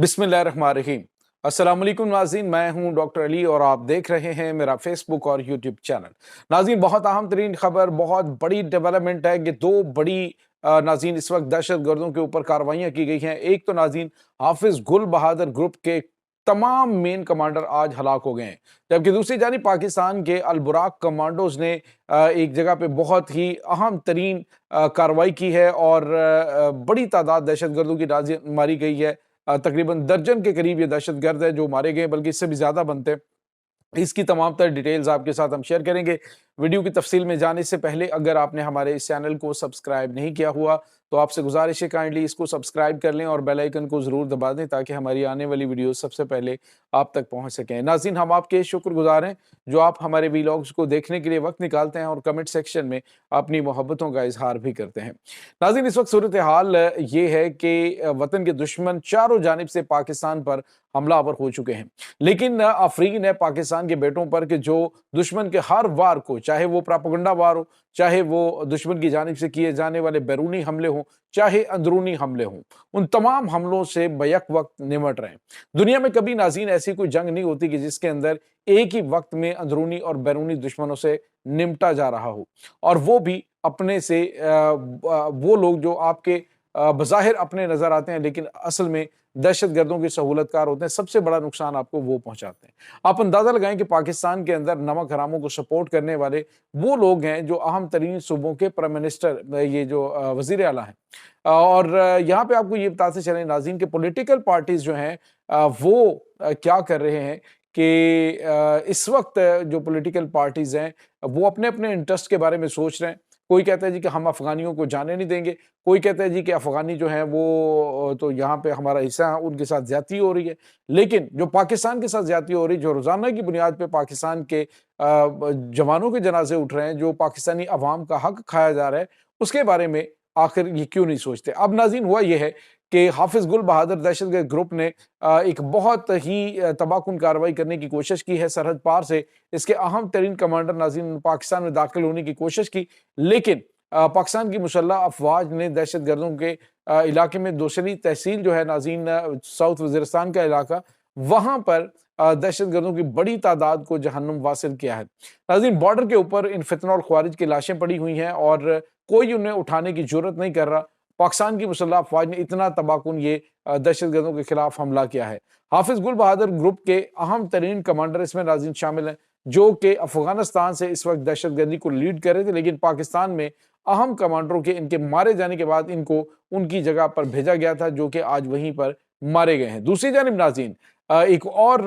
बिस्मिल्लाहिर्रहमानिर्रहीम। अस्सलाम वालेकुम नाज़रीन, मैं हूं डॉक्टर अली और आप देख रहे हैं मेरा फेसबुक और यूट्यूब चैनल। नाज़रीन, बहुत अहम तरीन खबर, बहुत बड़ी डेवलपमेंट है कि दो बड़ी नाज़रीन इस वक्त दहशतगर्दों के ऊपर कार्रवाइयाँ की गई हैं। एक तो नाज़रीन हाफिज गुल बहादुर ग्रुप के तमाम मेन कमांडर आज हलाक हो गए हैं, जबकि दूसरी जानिब पाकिस्तान के अल बुराक कमांडोज ने एक जगह पे बहुत ही अहम तरीन कार्रवाई की है और बड़ी तादाद दहशतगर्दों की मारी गई है। तकरीबन दर्जन के करीब ये दहशतगर्द है जो मारे गए, बल्कि इससे भी ज़्यादा बनते हैं। इसकी तमाम तर डिटेल्स आपके साथ हम शेयर करेंगे। वीडियो की तफसील में जाने से पहले अगर आपने हमारे इस चैनल को सब्सक्राइब नहीं किया हुआ तो आपसे गुजारिश है काइंडली इसको सब्सक्राइब कर लें और बेल आइकन को ज़रूर दबा दें ताकि हमारी आने वाली वीडियो सबसे पहले आप तक पहुंच सकें। नाज़रीन, हम आपके शुक्रगुजार हैं जो आप हमारे वीलॉग्स को देखने के लिए वक्त निकालते हैं और कमेंट सेक्शन में अपनी मोहब्बतों का इजहार भी करते हैं। नाज़रीन, इस वक्त सूरत हाल ये है कि वतन के दुश्मन चारों जानिब से पाकिस्तान पर हमलावर हो चुके हैं, लेकिन अफरीन है पाकिस्तान के बेटों पर कि जो दुश्मन के हर वार को, चाहे वो प्रोपेगेंडा वार हो, चाहे वो दुश्मन की जानिब से किए जाने वाले बैरूनी हमले हों, चाहे अंदरूनी हमले हों, उन तमाम हमलों से बैक वक्त निमट रहे हैं। दुनिया में कभी नाज़रीन ऐसी कोई जंग नहीं होती कि जिसके अंदर एक ही वक्त में अंदरूनी और बैरूनी दुश्मनों से निमटा जा रहा हो, और वो भी अपने से वो लोग जो आपके बज़ाहिर अपने नजर आते हैं लेकिन असल में दहशतगर्दों के सहूलतकार होते हैं। सबसे बड़ा नुकसान आपको वो पहुंचाते हैं। आप अंदाजा लगाएं कि पाकिस्तान के अंदर नमक हरामों को सपोर्ट करने वाले वो लोग हैं जो अहम तरीन सूबों के प्राइम मिनिस्टर, ये जो वजीर आला हैं। और यहाँ पे आपको ये बताते चले नाज़रीन के पॉलिटिकल पार्टीज जो हैं वो क्या कर रहे हैं कि इस वक्त जो पॉलिटिकल पार्टीज हैं वो अपने अपने इंटरेस्ट के बारे में सोच रहे हैं। कोई कहता है जी कि हम अफगानियों को जाने नहीं देंगे, कोई कहता है जी कि अफगानी जो हैं वो तो यहाँ पे हमारा हिस्सा है, उनके साथ ज्यादती हो रही है। लेकिन जो पाकिस्तान के साथ ज्यादती हो रही है, जो रोजाना की बुनियाद पे पाकिस्तान के जवानों के जनाजे उठ रहे हैं, जो पाकिस्तानी अवाम का हक खाया जा रहा है, उसके बारे में आखिर ये क्यों नहीं सोचते। अब नाज़रीन हुआ यह है कि हाफिज गुल बहादुर दहशतगर्द ग्रुप ने एक बहुत ही तबाहकुन कार्रवाई करने की कोशिश की है सरहद पार से। इसके अहम तरीन कमांडर नाज़रीन पाकिस्तान में दाखिल होने की कोशिश की, लेकिन पाकिस्तान की मुसल्लह अफवाज ने दहशतगर्दों के इलाके में दूसरी तहसील जो है नाज़रीन साउथ वज़ीरिस्तान का इलाका, वहाँ पर दहशतगर्दों की बड़ी तादाद को जहन्नुम वासिल किया है। नाज़रीन, बॉर्डर के ऊपर इन फितनौल ख्वारिज की लाशें पड़ी हुई हैं और कोई उन्हें उठाने की जुर्रत नहीं कर रहा। पाकिस्तान की मुसल्लह अफवाज ने इतना तबाहकुन ये दहशतगर्दों के खिलाफ हमला किया है। हाफिज गुल बहादुर ग्रुप के अहम तरीन कमांडर इसमें नाज़रीन शामिल हैं जो कि अफगानिस्तान से इस वक्त दहशतगर्दी को लीड कर रहे थे, लेकिन पाकिस्तान में अहम कमांडरों के इनके मारे जाने के बाद इनको उनकी जगह पर भेजा गया था, जो कि आज वहीं पर मारे गए हैं। दूसरी जानिब नाज़रीन एक और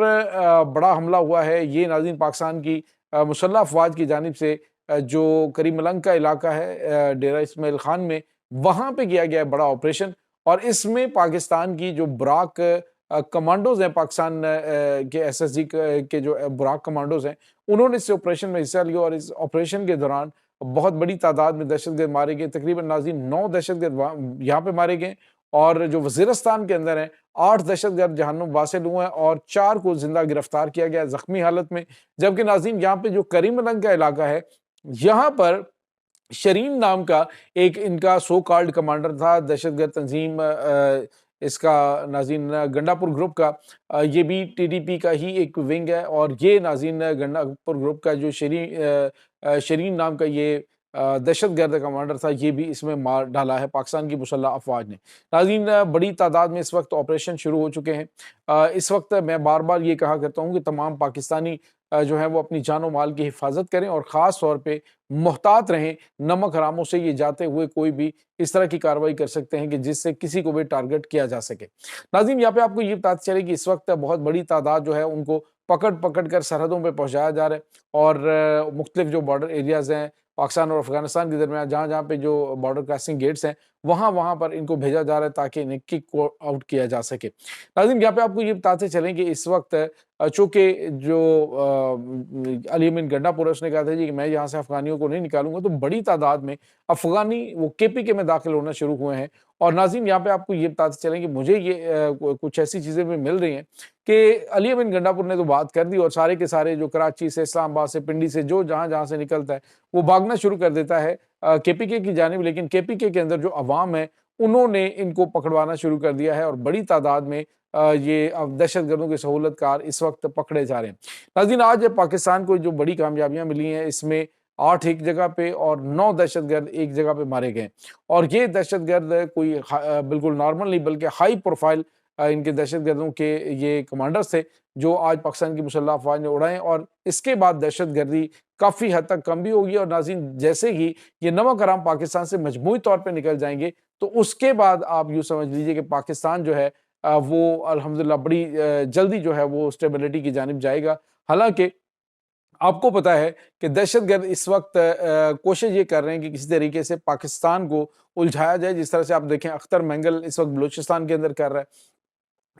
बड़ा हमला हुआ है, ये नाज़रीन पाकिस्तान की मुसल्लह अफवाज की जानिब से जो करीम मलंग का इलाका है डेरा इस्माइल खान में, वहाँ पे किया गया बड़ा ऑपरेशन। और इसमें पाकिस्तान की जो बुराक कमांडोज हैं, पाकिस्तान के एसएसजी के जो बुराक कमांडोज हैं, उन्होंने इस ऑपरेशन में हिस्सा लिया और इस ऑपरेशन के दौरान बहुत बड़ी तादाद में दहशतगर्द मारे गए। तकरीबन नाज़रीन 9 दहशतगर्द यहाँ पे मारे गए और जो वज़ीरिस्तान के अंदर हैं 8 दहशतगर्द जहन्नुम वासिल हुए हैं और 4 को जिंदा गिरफ्तार किया गया जख्मी हालत में। जबकि नाज़रीन यहाँ पे जो करीम मलंग का इलाका है, यहाँ पर शरीन नाम का एक इनका सो कॉल्ड कमांडर था दहशतगर्द तंजीम, इसका नाज़रीन गंडापुर ग्रुप का, ये भी टीडीपी का ही एक विंग है और ये नाज़रीन गंडापुर ग्रुप का जो शरीन नाम का ये दहशतगर्द कमांडर था, ये भी इसमें मार डाला है पाकिस्तान की मुसल्लह अफवाज ने। नाज़रीन बड़ी तादाद में इस वक्त ऑपरेशन शुरू हो चुके हैं। इस वक्त मैं बार बार ये कहा करता हूँ कि तमाम पाकिस्तानी जो है वो अपनी जान माल की हिफाजत करें और ख़ास तौर पे मोहतात रहें। नमक हरामों से ये जाते हुए कोई भी इस तरह की कार्रवाई कर सकते हैं कि जिससे किसी को भी टारगेट किया जा सके। नाज़रीन, यहाँ पे आपको ये बताते चले कि इस वक्त बहुत बड़ी तादाद जो है उनको पकड़ पकड़ कर सरहदों पे पहुँचाया जा रहा है और मुख्तलिफ जो बॉर्डर एरियाज़ हैं पाकिस्तान और अफगानिस्तान के दरमियान, जहाँ जहाँ पे जो बॉर्डर क्रॉसिंग गेट्स हैं, वहाँ वहाँ पर इनको भेजा जा रहा है ताकि इन्हें किक आउट किया जा सके। नाज़रीन, यहाँ पे आपको ये बताते चलें कि इस वक्त चूँकि जो अली अमीन गंडापुर है उसने कहा था जी कि मैं यहाँ से अफगानियों को नहीं निकालूंगा, तो बड़ी तादाद में अफगानी वो केपीके में दाखिल होना शुरू हुए हैं। और नाज़रीन, यहाँ पे आपको ये बताते चलें कि मुझे ये कुछ ऐसी चीज़ें भी मिल रही हैं कि अली अमीन गंडापुर ने तो बात कर दी और सारे के सारे जो कराची से, इस्लामाबाद से, पिंडी से जो जहाँ जहाँ से निकलता है वो भागना शुरू कर देता है केपीके की जानिब। लेकिन केपीके के अंदर जो अवाम है उन्होंने इनको पकड़वाना शुरू कर दिया है और बड़ी तादाद में ये दहशतगर्दों के सहूलतकार इस वक्त पकड़े जा रहे हैं। नाज़रीन, आज पाकिस्तान को जो बड़ी कामयाबियाँ मिली हैं, इसमें 8 एक जगह पे और 9 दहशतगर्द एक जगह पे मारे गए और ये दहशतगर्द कोई बिल्कुल नॉर्मल नहीं बल्कि हाई प्रोफाइल इनके दहशतगर्दों के ये कमांडर्स थे जो आज पाकिस्तान की मुसल्लह अफ़वाज ने उड़ाए और इसके बाद दहशतगर्दी काफ़ी हद तक कम भी होगी और नाज़रीन जैसे ही ये नमक-हराम पाकिस्तान से मजमूई तौर पे निकल जाएँगे, तो उसके बाद आप यूँ समझ लीजिए कि पाकिस्तान जो है वो अल्हम्दुलिल्लाह बड़ी जल्दी जो है वो स्टेबिलिटी की जानिब जाएगा। हालाँकि आपको पता है कि दहशतगर्द इस वक्त कोशिश ये कर रहे हैं कि किसी तरीके से पाकिस्तान को उलझाया जाए। जिस तरह से आप देखें अख्तर मेंगल इस वक्त बलूचिस्तान के अंदर कर रहा है।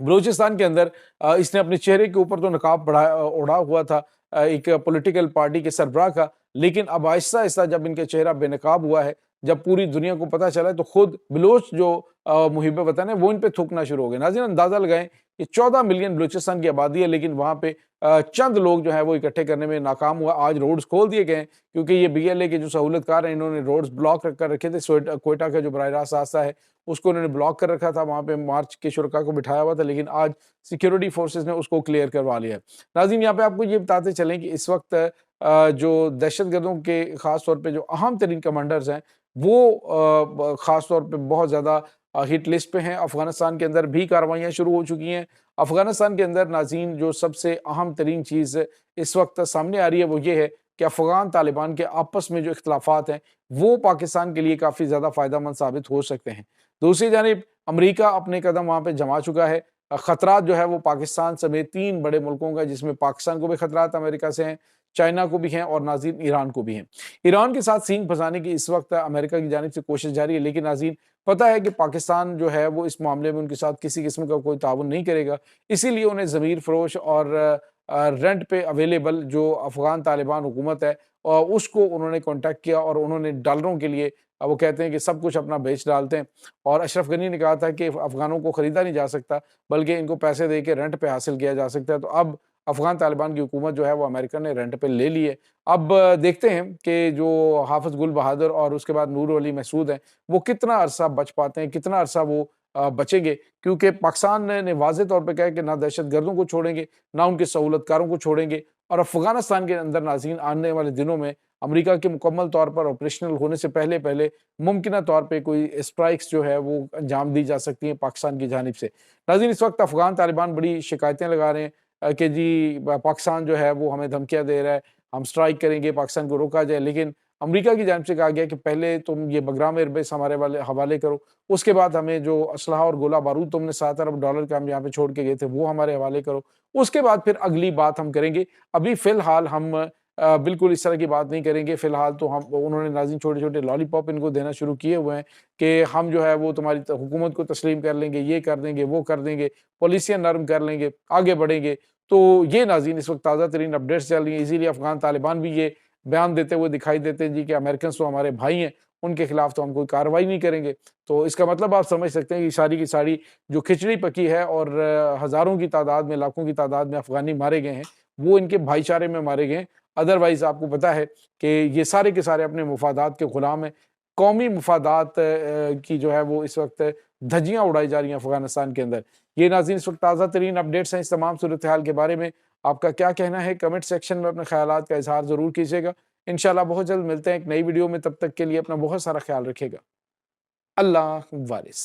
बलूचिस्तान के अंदर इसने अपने चेहरे के ऊपर तो नकाब ओढ़ा हुआ था एक पॉलिटिकल पार्टी के सरबराह का, लेकिन अब आहिस्ता-आहिस्ता जब इनका चेहरा बेनकाब हुआ है, जब पूरी दुनिया को पता चला है, तो खुद बलूच जो मुहिब वतन है, वो इन पे थूकना शुरू हो गए। नाज़रीन, अंदाज़ा लगाएँ कि 14 मिलियन बलूचिस्तान की आबादी है, लेकिन वहाँ पे चंद लोग जो हैं वो इकट्ठे करने में नाकाम हुआ। आज रोड्स खोल दिए गए हैं क्योंकि ये बीएलए के जो सहूलतकार हैं, इन्होंने रोड्स ब्लॉक कर रखे थे। क्वेटा का जो बराह रास्त रास्ता है, उसको उन्होंने ब्लॉक कर रखा था, वहाँ पे मार्च के शुरका को बिठाया हुआ था, लेकिन आज सिक्योरिटी फोर्सेस ने उसको क्लियर करवा लिया है। नाज़रीन, यहाँ पे आपको ये बताते चलें कि इस वक्त जो दहशतगर्दों के ख़ास तौर पे जो अहम तरीन कमांडर्स हैं, वो ख़ास तौर पे बहुत ज़्यादा हिट लिस्ट पे हैं। अफ़गानिस्तान के अंदर भी कार्रवाइयाँ शुरू हो चुकी हैं। अफ़गानिस्तान के अंदर नाज़रीन जो सबसे अहम तरीन चीज़ इस वक्त सामने आ रही है, वो ये है कि अफ़गान तालिबान के आपस में जो इख्तिलाफ़ात हैं, वो पाकिस्तान के लिए काफ़ी ज़्यादा फ़ायदेमंद साबित हो सकते हैं। दूसरी जानिब अमरीका अपने कदम वहाँ पे जमा चुका है। खतरात जो है वो पाकिस्तान समेत 3 बड़े मुल्कों का, जिसमें पाकिस्तान को भी खतरात अमेरिका से हैं, चाइना को भी हैं और नाज़रीन ईरान को भी हैं। ईरान के साथ सींग फँसाने की इस वक्त अमेरिका की जानिब से कोशिश जारी है, लेकिन नाज़रीन पता है कि पाकिस्तान जो है वो इस मामले में उनके साथ किसी किस्म का कोई ताउन नहीं करेगा। इसीलिए उन्हें ज़मीर फ़रोश और रेंट पे अवेलेबल जो अफ़गान तालिबान हुकूमत है उसको उन्होंने कॉन्टैक्ट किया और उन्होंने डॉलरों के लिए वो कहते हैं कि सब कुछ अपना बेच डालते हैं और अशरफ गनी ने कहा था कि अफ़गानों को ख़रीदा नहीं जा सकता, बल्कि इनको पैसे दे के रेंट पे हासिल किया जा सकता है। तो अब अफ़गान तालिबान की हुकूमत जो है वो अमेरिका ने रेंट पे ले ली है। अब देखते हैं कि जो हाफ़िज़ गुल बहादुर और उसके बाद नूर अली महसूद हैं, वो कितना अरसा बच पाते हैं, कितना अरसा वो बचेंगे, क्योंकि पाकिस्तान ने वाज़ेह तौर पे कहा है कि ना दहशतगर्दों को छोड़ेंगे, ना उनके सहूलतकारों को छोड़ेंगे और अफ़गानिस्तान के अंदर नाज़रीन आने वाले दिनों में अमेरिका के मुकम्मल तौर पर ऑपरेशनल होने से पहले मुमकिना तौर पे कोई स्ट्राइक्स जो है वो अंजाम दी जा सकती हैं पाकिस्तान की जानिब से। नाज़रीन, इस वक्त अफ़गान तालिबान बड़ी शिकायतें लगा रहे हैं कि जी पाकिस्तान जो है वो हमें धमकियाँ दे रहा है, हम स्ट्राइक करेंगे, पाकिस्तान को रोका जाए, लेकिन अमेरिका की जानिब से कहा गया कि पहले तुम ये बगराम एयरबेस हमारे हवाले करो, उसके बाद हमें जो असलहा और गोला बारूद तुमने $7 अरब का हम यहाँ पे छोड़ के गए थे, वो हमारे हवाले करो। उसके बाद फिर अगली बात हम करेंगे। अभी फ़िलहाल हम बिल्कुल इस तरह की बात नहीं करेंगे। फ़िलहाल तो हम उन्होंने नाज़रीन छोटे-छोटे लॉलीपॉप इनको देना शुरू किए हुए हैं कि हम जो है वो तुम्हारी हुकूमत को तस्लीम कर लेंगे, ये कर देंगे, वो कर देंगे, पॉलिसियाँ नरम कर लेंगे, आगे बढ़ेंगे। तो ये नाज़रीन इस वक्त ताज़ा तरीन अपडेट्स चल रही हैं। इसीलिए अफ़गान तालिबान भी ये बयान देते हुए दिखाई देते हैं जी कि अमेरिकन्स तो हमारे भाई हैं, उनके खिलाफ तो हम कोई कार्रवाई नहीं करेंगे। तो इसका मतलब आप समझ सकते हैं कि सारी की सारी जो खिचड़ी पकी है और हज़ारों की तादाद में, लाखों की तादाद में अफ़गानी मारे गए हैं, वो इनके भाईचारे में मारे गए हैं। अदरवाइज़ आपको पता है कि ये सारे के सारे अपने मुफ़ादात के ग़ुलाम हैं। कौमी मुफ़ादात की जो है वो इस वक्त धज्जियाँ उड़ाई जा रही हैं अफ़गानिस्तान के अंदर। ये नाज़रीन इस वक्त ताज़ा तरीन अपडेट्स हैं इस तमाम सूरत हाल के बारे में। आपका क्या कहना है? कमेंट सेक्शन में अपने ख़यालात का इज़हार ज़रूर कीजिएगा। इंशाअल्लाह बहुत जल्द मिलते हैं एक नई वीडियो में, तब तक के लिए अपना बहुत सारा ख़्याल रखिएगा। अल्लाह वारिस।